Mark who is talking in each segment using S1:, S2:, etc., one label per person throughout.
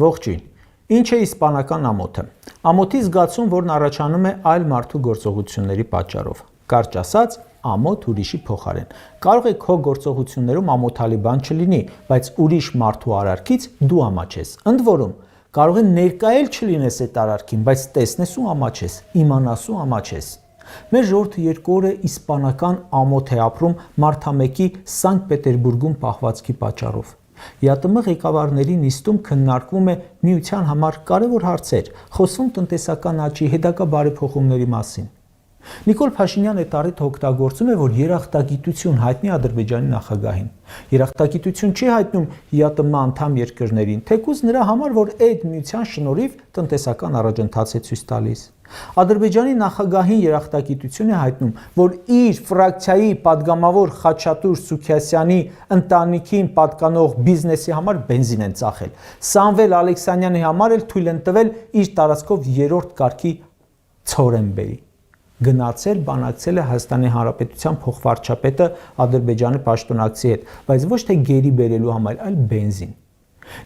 S1: Ողջույն։ Ինչ է իսպանական ամոթը։ Ամոթի զգացում, որն առաջանում է այլ մարդու գործողությունների պատճառով։ Կարճ ասած, ամոթ ուրիշի փոխարեն։ Կարող է քո գործողություններում ամոթալի բան չլինի, բայց ուրիշ մարդու արարքից դու ամաչես։ Ընդ որում, կարող է ներկայել չլինես այդ արարքին, բայց տեսնես ու ամաչես, իմանաս ու ամաչես։ Մեր ժողովուրդը 2 օր է իսպանական ամոթ է ապրում մարդամեկի Սանկտ Պետերբուրգում պահվածքի պատճառով։ ԵԱՏՄ ղեկավարների նիստում քննարկվում է միության համար կարևոր հարցեր, խոսվում տնտեսական աճի, հետագա բարեփոխումների մասին։ Նիկոլ Փաշինյանը այդ առիթը օգտագործում է, որ երախտագիտություն հայտնի Ադրբեջանի նախագահին։ Երախտագիտություն չի հայտնում ԵԱՏՄ անդամ երկրներին, թեկուզ նրա համար, որ այդ միության շնորհիվ տնտեսական առաջընթաց է ցույց տալիս։ Ադրբեջանի նախագահին երախտագիտություն է հայտնում, որ իր ֆրակցիայի падգամավոր Խաչատուր Սուքիասյանի ընտանիքին պատկանող բիզնեսի համար բենզին են ծախել։ Սամվել Ալեքսանյանի համար էլ թույլ են տվել իր տարածքով 3-րդ կարգի ցորեն բերի։ Գնացել բանակցել է Հայաստանի Հանրապետության փոխվարչապետը Ադրբեջանի պաշտոնակցի հետ, բայց ոչ թե գերի բերելու համար, այլ բենզին։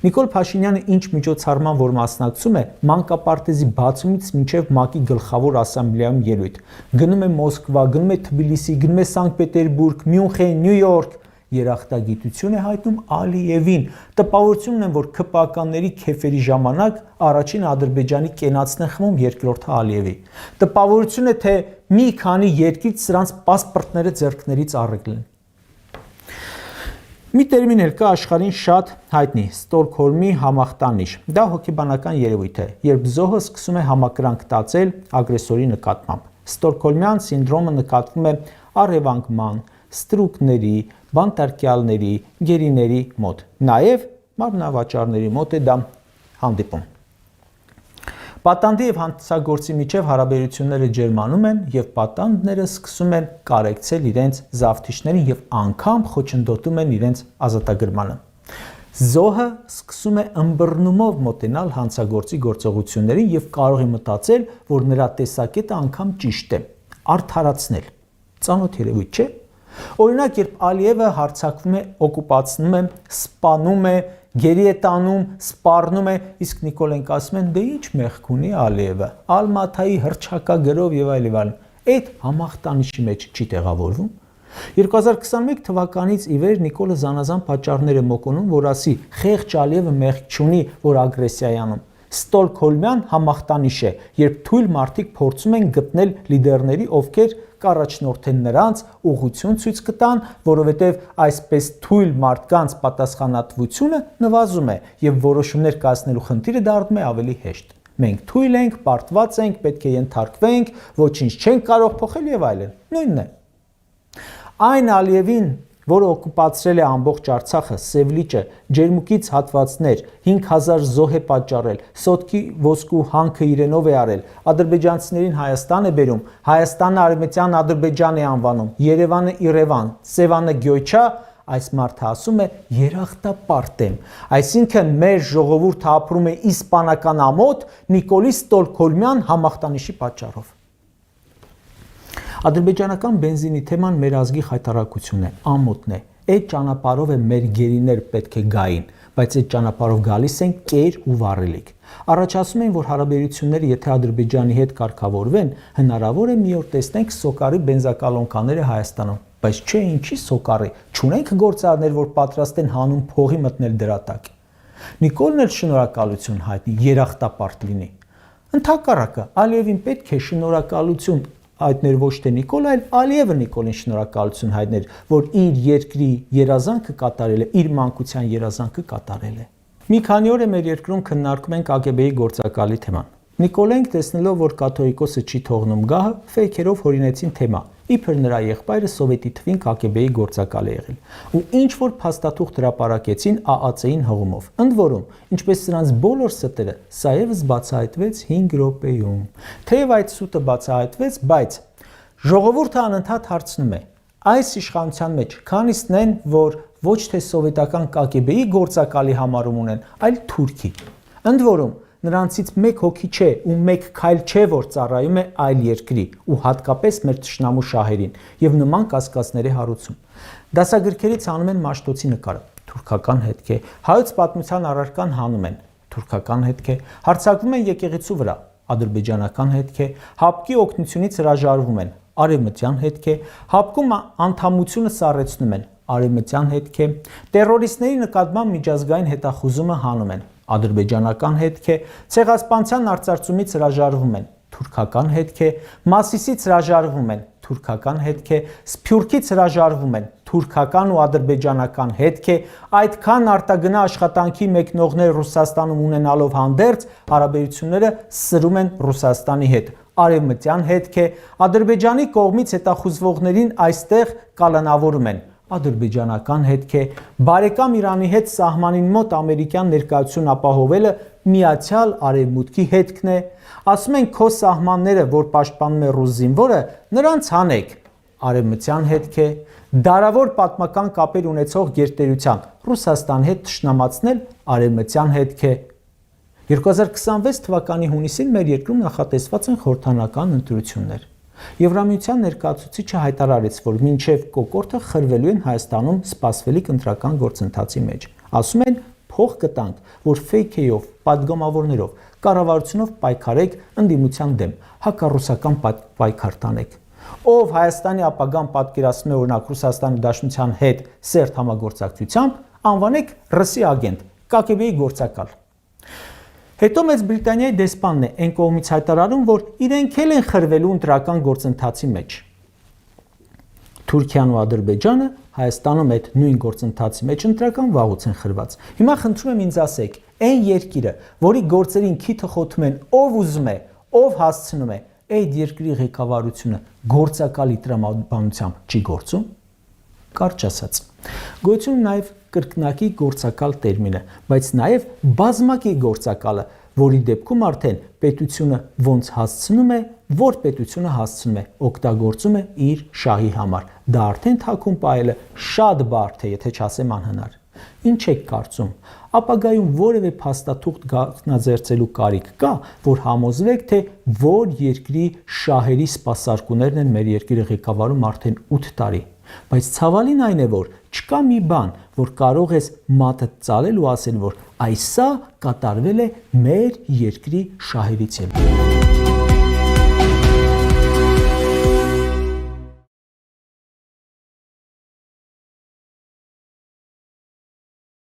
S1: Նիկոլ Փաշինյանը ինչ միջոցառման որ մասնակցում է, մանկապարտեզի բացումից մինչև ՄԱԿ-ի գլխավոր ասամբլեայում ելույթ։ Գնում է Մոսկվա, գնում է Թբիլիսի, գնում է Սանկտ Պետերբուրգ, Մյունխեն, Նյու Յորք։ Երախտագիտություն է հայտնում Ալիևին։ Տպավորությունն է, որ ԿՊԱ-ականների քեֆերի ժամանակ առաջին Ադրբեջանի կենացն է խմում, երկրորդը Ալիևի։ Տպավորություն է, թե մի քանի երկրից սրանց պասպորտները ձեռքներից առել են։ Մի տերմին էլ կա աշխարհին շատ հայտնի՝ Ստոկհոլմի համախտանիշ։ Դա հոգեբանական երևույթ է, երբ զոհը սկսում է համակրանք տածել ագրեսորի նկատմամբ։ Ստոկհոլմյան սինդրոմը նկատվում է առևանգման, ստրուկների, բանտարկյալների, գերիների մոտ։ Նաև մարմնավաճառների մոտ է դա հանդիպում։ Պատանդի եւ հանցագործի միջև հարաբերությունները ջերմանում են եւ պատանդները սկսում են կարեկցել իրենց զավթիչներին եւ անգամ խոչընդոտում են իրենց ազատագրմանը։ Զոհը սկսում է ըմբռնումով մոտենալ հանցագործի գործողություններին եւ կարող է մտածել, որ նրա տեսակետը անգամ ճիշտ է, արդարացնել։ Ծանոթ երևույթ չէ։ Օրինակ, երբ Ալիևը հարձակվում է, օկուպացնում է, սպանում է, գերի է տանում, սպառնում է, իսկ Նիկոլենք ասում են, դե ինչ մեղք ունի Ալիևը, Ալմաթայի հռչակագրով եւ այլ եւ այլն։ Այդ համախտանիշի մեջ չի տեղավորվում։ 2021 թվականից ի վեր Նիկոլը զանազան պատճառներ է մոկոնում, որ ասի խեղճ Ալիևը մեղք չունի, որ ագրեսիա է անում։ Ստոկհոլմյան համախտանիշ է, երբ թույլ մարդիկ փորձում են գտնել լիդերների, ովքեր կառաջնորդեն նրանց, ուղղություն ցույց կտան, որովհետև այսպես թույլ մարդկանց պատասխանատվությունը նվազում է եւ որոշումներ կայացնելու խնդիրը դառնում է ավելի հեշտ։ Մենք թույլ ենք, պարտված ենք, պետք է ենթարկվենք, ոչինչ չենք կարող փոխել եւ այլն։ Նույնն է։ Այն Ալիևին, որը օկուպացրել է ամբողջ Արցախը, Սևլիճը, ջերմուկից հատվածներ, 5000 զոհ է պատճառել, սոտքի ոսկու հանքը իրենով է արել, ադրբեջանցիներին Հայաստան է բերում, Հայաստանը արևմտյան Ադրբեջան է անվանում, Երևանը Իրևան, Սևանը Գյոյչա, այս մարդը ասում է երախտապարտ եմ, այսինքն մեր ժողովուրդը ապրում է իսպանական ամոթ Նիկոլի Ստոկհոլմյան համախտանիշի պատճառով։ Ադրբեջանական բենզինի թեման մեր ազգի խայտարակությունն է, ամոթն է։ Այդ ճանապարհով է մեր գերիներ պետք է գային, բայց այդ ճանապարհով գալիս են կեր ու վառելիք։ Առաջացնում են, որ հարաբերությունները, եթե Ադրբեջանի հետ կարգավորվեն, հնարավոր է մի օր տեսնենք Սոկարի բենզակալոնկաները Հայաստանում, բայց չէ, ինչի Սոկարի, չունենք գործարներ, որ պատրաստ են հանուն փողի մտնել դրա տակ։ Նիկոլն էլ շնորհակալություն հայտնի, երախտապարտ լինի։ Ընդհակառակը, Ալիևին պետք է շնորհակալություն հայտներ ոչ թե Նիկոլ, այլ Ալիևը Նիկոլին շնորհակալություն հայտներ, որ իր երկրի երազանքը կատարել է, իր մանկության երազանքը կատարել է։ Մի քանի օր է մեր երկրում քննարկում են ԿԳԲ-ի գործակալի թեման։ Նիկոլենք տեսնելով, որ կաթողիկոսը չի թողնում գահը, ֆեյքերով հորինեցին թեմա։ Իբր նրա եղբայրը սովետի թվին ԿԳԲ-ի գործակալ է եղել։ Ու ինչ որ փաստաթուղթ հրապարակեցին ԱԱՑ-ին հղումով։ Ընդ որում, ինչպես սրանց բոլոր ստերը, սա եւս բացահայտվեց 5 րոպեում։ Թեև այդ սուտը բացահայտվեց, բայց ժողովուրդը անընդհատ հարցնում է. այս իշխանության մեջ քանիսն են, որ ոչ թե սովետական ԿԳԲ-ի գործակալի համարում ունեն, այլ թուրքի։ Ընդ որում, նրանցից մեկ հոգի չէ ու մեկ քայլ չէ, որ ծառայում է այլ երկրի ու հատկապես մեր թշնամու շահերին եւ նման կասկածների հարուցում։ Դասագրքերից հանում են Մաշտոցի նկարը, թուրքական հետք է, հայոց պատմության առարկան հանում են, թուրքական հետք է, հարձակվում են եկեղեցու վրա, ադրբեջանական հետք է, հապկի օգնությունից հրաժարվում են, արևմտյան հետք է, հապկում անդամությունը սառեցնում են, արևմտյան հետք է, տերորիստների նկատմամբ միջազգային հետախուզումը հանում են, ադրբեջանական հետք է, ցեղասպանության արծարծումից հրաժարվում են, թուրքական հետք է, Մասիսից հրաժարվում են, թուրքական հետք է, Սփյուռքից հրաժարվում են, թուրքական ու ադրբեջանական հետք է, այդքան արտագնա աշխատանքի մեկնողներ Ռուսաստանում ունենալով հանդերձ հարաբերությունները սրում են Ռուսաստանի հետ, արևմտյան հետք է, Ադրբեջանի կողմից հետախուզվողներին այստեղ կալանավորում են, ադրբեջանական հետք է, բարեկամ Իրանի հետ սահմանին մոտ ամերիկյան ներկայություն ապահովելը միացյալ արևմուտքի հետքն է, ասում են քո սահմանները, որ պաշտպանում է ռուս զինվորը, նրանց հանեք, արևմտյան հետք է, դարավոր պատմական կապեր ունեցող գերտերության Ռուսաստանի հետ թշնամացնել արևմտյան հետք է։ 2026 թվականի հունիսին մեր երկրում նախատեսված են խորհրդանական ընտրություններ։ Եվրամիության ներկայացուցիչը հայտարարեց, որ մինչև կոկորդը խրվելու են Հայաստանում սպասվելիք ընտրական գործընթացի մեջ։ Ասում են, փող կտանք, որ ֆեյքեյով, падգամավորներով, կառավարությունով պայքարեք ընդդիմության դեմ, հակառուսական պայքար տանեք։ Ով Հայաստանի ապագան պատկերացնում է օրինակ Ռուսաստանի Դաշնության հետ սերտ համագործակցությամբ, անվանեք ՌՍ ագենտ, ԿԳԲ-ի գործակալ։ Հետո Մեծ Բրիտանիայի դեսպանն է այն կողմից հայտարարում, որ իրենք էլ են խրվելու ընտրական գործընթացի մեջ։ Թուրքիան ու Ադրբեջանը Հայաստանում այդ նույն գործընթացի մեջ ընտրական վաղուց են խրված։ Հիմա խնդրում եմ ինձ ասեք, այն երկիրը, որի գործերին քիթը խոթում են, ով ուզում է, ով հասցնում է, այդ երկրի ղեկավարությունը գործակալի տրամաբանությամբ չի գործում։ Կարճ ասած, գոյություն նաև կրկնակի գործակալ տերմինը, բայց նաև բազմակի գործակալը, որի դեպքում արդեն պետությունը ոնց հասցնում է, որ պետությունը հասցնում է, օգտագործում է իր շահի համար։ Դա արդեն թաքուն պահելը շատ բարդ է, եթե չասեմ անհնար։ Ինչ եք կարծում, ապագայում որևէ փաստաթուղթ գտնաձեռցելու կարիք կա, որ համոզվեք, թե որ երկրի շահերի սպասարկուներն են մեր երկիրը ղեկավարում արդեն 8 տարի։ Բայց ցավալին այն է, որ չկա մի բան, որ կարող ես մատը ծալել ու ասել, որ այսա կատարվել է մեր երկրի շահերից ելք։